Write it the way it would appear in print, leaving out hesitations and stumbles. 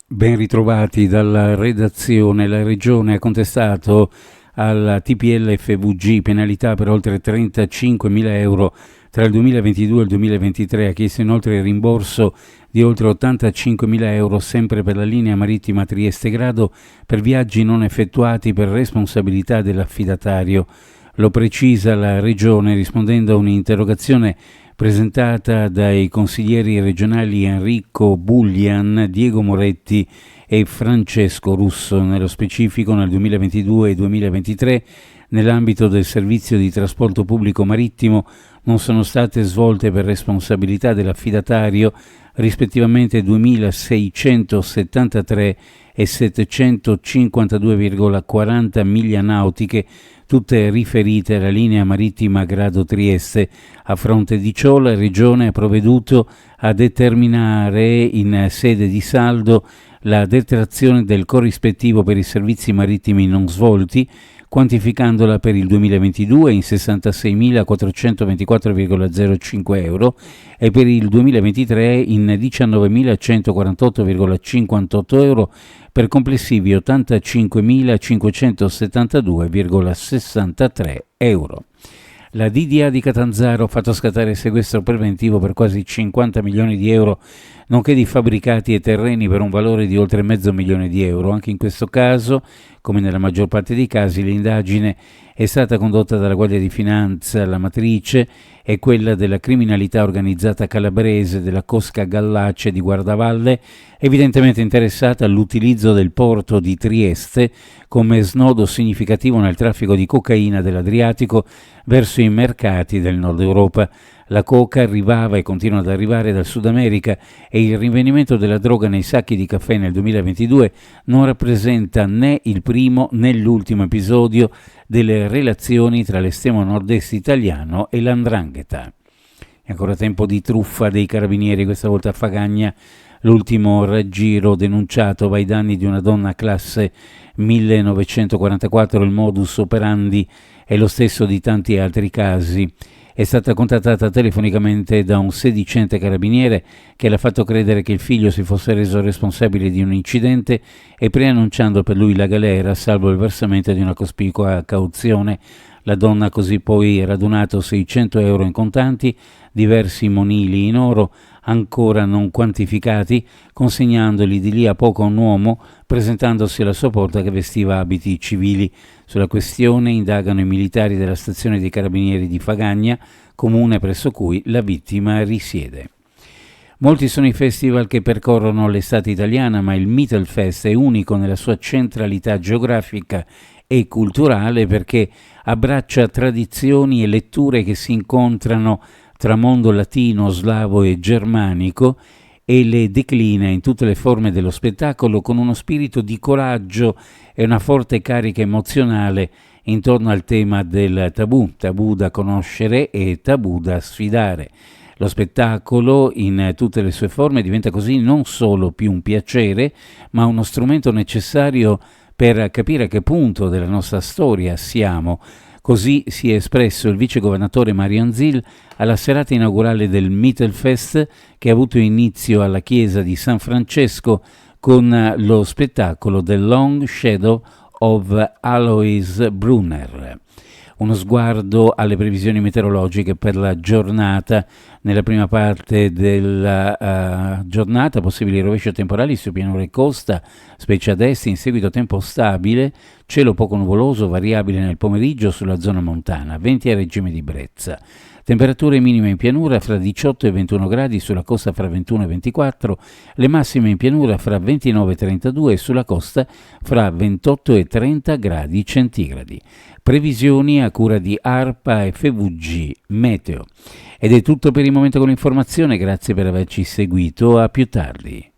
Ben ritrovati dalla redazione. La Regione ha contestato alla TPL FVG penalità per oltre 35.000 euro tra il 2022 e il 2023. Ha chiesto inoltre il rimborso di oltre 85.000 euro sempre per la linea marittima Trieste-Grado per viaggi non effettuati per responsabilità dell'affidatario. Lo precisa la Regione rispondendo a un'interrogazione presentata dai consiglieri regionali Enrico Bullian, Diego Moretti e Francesco Russo. Nello specifico, nel 2022 e 2023, nell'ambito del servizio di trasporto pubblico marittimo, non sono state svolte per responsabilità dell'affidatario rispettivamente 2.673 e 752,40 miglia nautiche, tutte riferite alla linea marittima Grado Trieste. A fronte di ciò la Regione ha provveduto a determinare in sede di saldo la detrazione del corrispettivo per i servizi marittimi non svolti, quantificandola per il 2022 in 66.424,05 euro e per il 2023 in 19.148,58 euro per complessivi 85.572,63 euro. La DDA di Catanzaro ha fatto scattare il sequestro preventivo per quasi 50 milioni di euro, nonché di fabbricati e terreni per un valore di oltre mezzo milione di euro. Anche in questo caso, come nella maggior parte dei casi, l'indagine è stata condotta dalla Guardia di Finanza. La matrice è quella della criminalità organizzata calabrese della Cosca Gallace di Guardavalle, evidentemente interessata all'utilizzo del porto di Trieste come snodo significativo nel traffico di cocaina dell'Adriatico verso i mercati del nord Europa. La coca arrivava e continua ad arrivare dal Sud America e il rinvenimento della droga nei sacchi di caffè nel 2022 non rappresenta né il primo né l'ultimo episodio delle relazioni tra l'estremo nord-est italiano e l''ndrangheta. È ancora tempo di truffa dei carabinieri, questa volta a Fagagna. L'ultimo raggiro denunciato va ai danni di una donna classe 1944. Il modus operandi è lo stesso di tanti altri casi. È stata contattata telefonicamente da un sedicente carabiniere che le ha fatto credere che il figlio si fosse reso responsabile di un incidente e preannunciando per lui la galera, salvo il versamento di una cospicua cauzione. La donna ha così poi radunato 600 euro in contanti, diversi monili in oro, ancora non quantificati, consegnandoli di lì a poco a un uomo, presentandosi alla sua porta che vestiva abiti civili. Sulla questione indagano i militari della stazione dei carabinieri di Fagagna, comune presso cui la vittima risiede. Molti sono i festival che percorrono l'estate italiana, ma il Mittelfest è unico nella sua centralità geografica e culturale perché abbraccia tradizioni e letture che si incontrano tra mondo latino, slavo e germanico e le declina in tutte le forme dello spettacolo con uno spirito di coraggio e una forte carica emozionale intorno al tema del tabù da conoscere e tabù da sfidare. Lo spettacolo in tutte le sue forme diventa così non solo più un piacere, ma uno strumento necessario per capire a che punto della nostra storia siamo. Così si è espresso il vicegovernatore Mario Anzil alla serata inaugurale del Mittelfest, che ha avuto inizio alla chiesa di San Francesco con lo spettacolo The Long Shadow of Alois Brunner. Uno sguardo alle previsioni meteorologiche per la giornata. Nella prima parte della giornata possibili rovesci temporali su pianura e costa, specie ad est, in seguito tempo stabile, cielo poco nuvoloso, variabile nel pomeriggio sulla zona montana, venti a regime di brezza. Temperature minime in pianura fra 18 e 21 gradi, sulla costa fra 21 e 24, le massime in pianura fra 29 e 32 e sulla costa fra 28 e 30 gradi centigradi. Previsioni a cura di ARPA FVG Meteo. Ed è tutto per il momento con l'informazione, grazie per averci seguito, a più tardi.